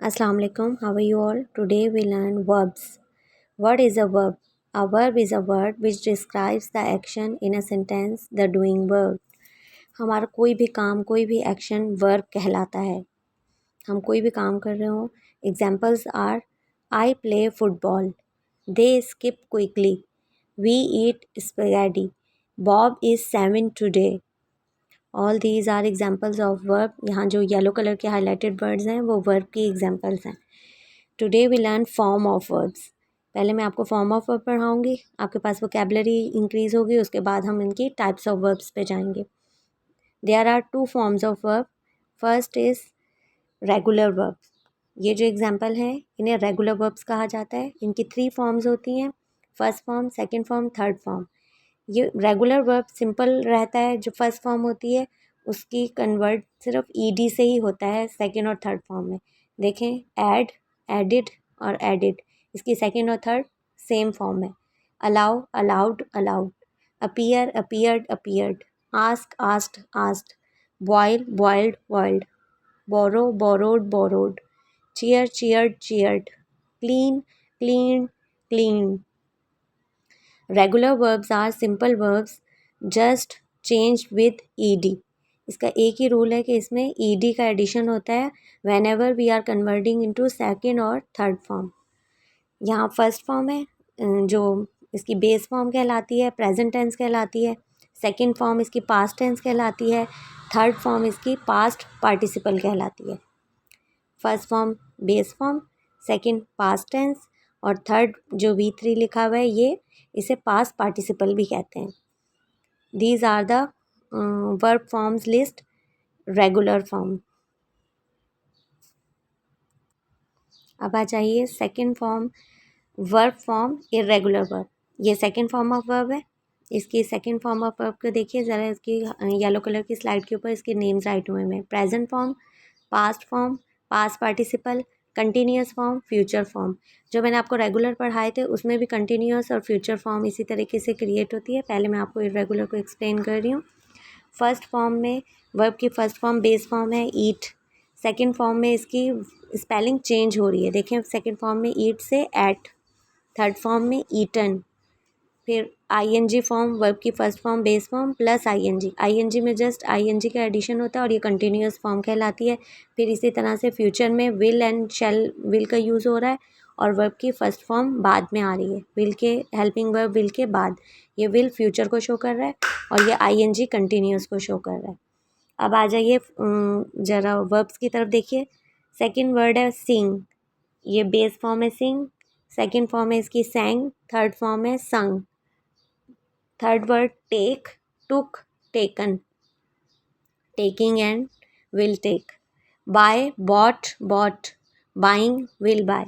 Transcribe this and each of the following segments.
Assalamu alaikum. How are you all? Today we learn verbs. What is a verb? A verb is a word which describes the action in a sentence, the doing verb. हमारा कोई भी काम, कोई भी action verb कहलाता है. हम कोई भी काम कर रहे हो. Examples are I play football. They skip quickly. We eat spaghetti. Bob is 7 today. All these are examples of verb. यहाँ जो येलो कलर के हाईलाइटेड वर्ड्स हैं वो वर्ब की एग्जाम्पल्स हैं. Today we learn form of verbs. पहले मैं आपको फॉर्म ऑफ वर्ब पढ़ाऊँगी, आपके पास वोकेबलरी इंक्रीज़ होगी, उसके बाद हम इनकी टाइप्स ऑफ वर्ब्स पे जाएंगे. There are 2 forms of verb. First is regular verbs. ये जो एग्जाम्पल है इन्हें रेगुलर वर्ब्स कहा जाता है. इनकी 3 फॉर्म्स होती हैं, first form, second form, third form. ये रेगुलर वर्ब सिंपल रहता है. जो फर्स्ट फॉर्म होती है उसकी कन्वर्ट सिर्फ ईडी से ही होता है सेकेंड और थर्ड फॉर्म में. देखें, ऐड, एडिड और एडिड, इसकी सेकेंड और थर्ड सेम फॉर्म है. Allow, allowed, allowed. Appear, appeared, appeared. Ask, asked, asked. Boil, boiled, boiled. Borrow, borrowed, borrowed. Cheer, cheered, cheered. Clean, clean, clean. Regular verbs are simple verbs just change with ED. इसका एक ही rule है कि इसमें ED का addition होता है whenever we are converting into second और third form. यहाँ फर्स्ट फॉर्म है जो इसकी बेस फॉर्म कहलाती है, प्रेजेंट टेंस कहलाती है. सेकेंड फॉर्म इसकी पास्ट टेंस कहलाती है. थर्ड फॉर्म इसकी पास्ट पार्टिसिपल कहलाती है. First form base form, second past tense और थर्ड जो V3 लिखा हुआ है ये इसे पास्ट पार्टिसिपल भी कहते हैं. These are the verb forms list. Regular form. अब आ जाइए second form verb form irregular verb. ये सेकेंड फॉर्म ऑफ वर्ब है. इसकी सेकेंड फॉर्म ऑफ वर्ब को देखिए ज़रा, इसकी येलो कलर की स्लाइड के ऊपर इसके नेम्स राइट हुए हैं. Present form, past form, past participle, continuous form, future form. जो मैंने आपको रेगुलर पढ़ाए थे उसमें भी कंटिन्यूस और फ्यूचर फॉर्म इसी तरीके से क्रिएट होती है. पहले मैं आपको इर्रेगुलर को एक्सप्लेन कर रही हूँ. फर्स्ट फॉर्म में वर्ब की फर्स्ट फॉर्म बेस फॉर्म है ईट. सेकेंड फॉर्म में इसकी स्पेलिंग चेंज हो रही है. देखें, सेकेंड फॉर्म में ईट से एट. थर्ड फॉर्म में ईटन. फिर आईएनजी फॉर्म वर्ब की first form base form plus ING. ING में जस्ट आईएनजी का एडिशन होता है और ये कंटिन्यूस फॉर्म कहलाती है. फिर इसी तरह से फ्यूचर में विल एंड शैल, विल का यूज़ हो रहा है और वर्ब की फर्स्ट फॉर्म बाद में आ रही है. विल के हेल्पिंग वर्ब विल के बाद. ये विल फ्यूचर को शो कर रहा है और ये आईएनजी कंटिन्यूस को शो कर रहा है. अब आ जाइए ज़रा वर्ब्स की तरफ देखिए. सेकेंड वर्ड है सिंग. ये बेस फॉर्म है सिंग. सेकेंड फॉर्म है इसकी सैंग. थर्ड फॉर्म है sung. Third word take, took, taken. Taking and will take. Buy, bought, bought. Buying, will buy.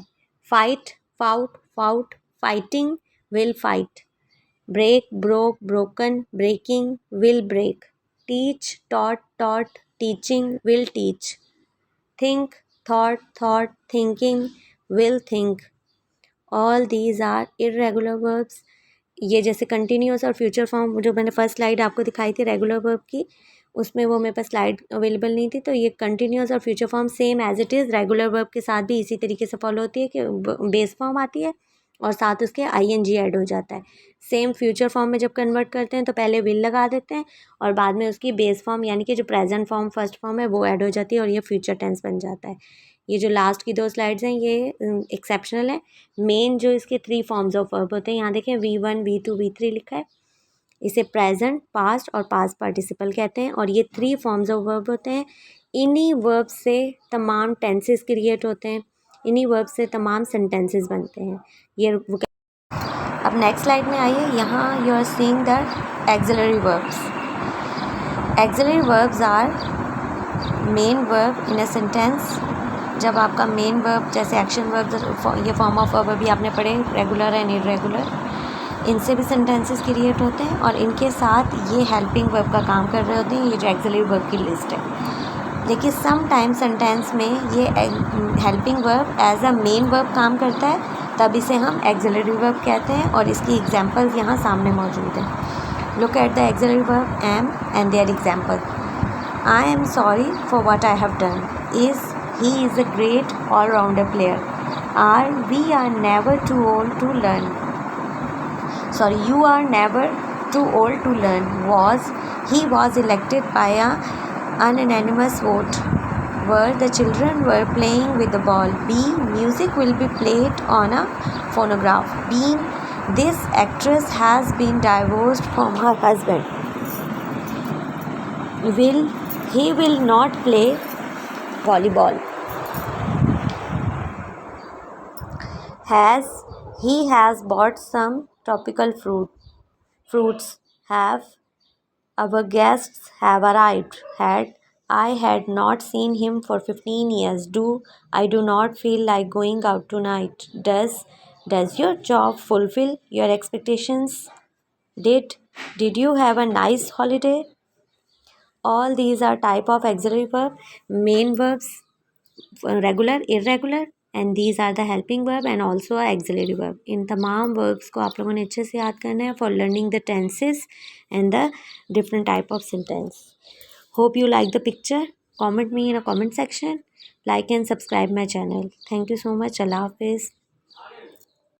Fight, fought, fought. Fighting, will fight. Break, broke, broken. Breaking, will break. Teach, taught, taught. Teaching, will teach. Think, thought, thought. Thinking, will think. All these are irregular verbs. ये जैसे continuous और future form जो मैंने first slide आपको दिखाई थी regular verb की, उसमें वो मेरे पास स्लाइड अवेलेबल नहीं थी. तो ये कंटिन्यूस और future form same as it is regular verb के साथ भी इसी तरीके से फॉलो होती है कि बेस फॉर्म आती है और साथ उसके आईएनजी ऐड हो जाता है. सेम फ्यूचर फॉर्म में जब कन्वर्ट करते हैं तो पहले विल लगा देते हैं और बाद में उसकी बेस फॉर्म यानी कि जो प्रेजेंट फॉर्म फर्स्ट फॉर्म है वो ऐड हो जाती है और ये फ्यूचर टेंस बन जाता है. ये जो लास्ट की 2 स्लाइड्स हैं ये एक्सेप्शनल है. मेन जो इसके 3 फॉर्म्स ऑफ वर्ब होते हैं, यहाँ देखें V1, V2, V3 लिखा है. इसे प्रेजेंट, पास्ट और पास्ट पार्टिसिपल कहते हैं और ये 3 फॉर्म्स ऑफ वर्ब होते हैं. इन्हीं वर्ब से तमाम टेंसेस क्रिएट होते हैं. इन्हीं वर्ब से तमाम सेंटेंसेस बनते हैं. ये अब नेक्स्ट स्लाइड में आइए. यहाँ you are seeing the auxiliary verbs. Auxiliary verbs are main verb in a sentence. जब आपका मेन वर्ब जैसे एक्शन वर्ब, ये फॉर्म ऑफ वर्ब अभी आपने पढ़े रेगुलर एंड इर्रेगुलर, इनसे भी सेंटेंसेस क्रिएट होते हैं और इनके साथ ये हेल्पिंग वर्ब का काम कर रहे होते हैं. ये जो एक्सिलरी वर्ब की लिस्ट है. लेकिन सम टाइम सेंटेंस में ये helping verb as a main verb काम करता है, तब इसे हम एक्सिलरी वर्ब कहते हैं और इसकी एग्जांपल्स यहाँ सामने मौजूद हैं. Look at the auxiliary verb am and there example. I am sorry for what I have done is He is a great all-rounder player. We are never too old to learn. Sorry, you are never too old to learn. He was elected by an unanimous vote. Where the children were playing with the ball. B. Music will be played on a phonograph. B. This actress has been divorced from her husband. He will not play volleyball. He has bought some tropical fruits. Have our guests have arrived. I had not seen him for 15 years. I do not feel like going out tonight. Does your job fulfill your expectations? Did you have a nice holiday? All these are type of auxiliary verb, main verbs, regular, irregular, and these are the helping verb and also auxiliary verb. इन तमाम verbs को आप लोगों ने अच्छे से याद करना है for learning the tenses and the different type of sentence. Hope you like the picture. Comment me in a comment section. Like and subscribe my channel. Thank you so much. Allah Hafiz.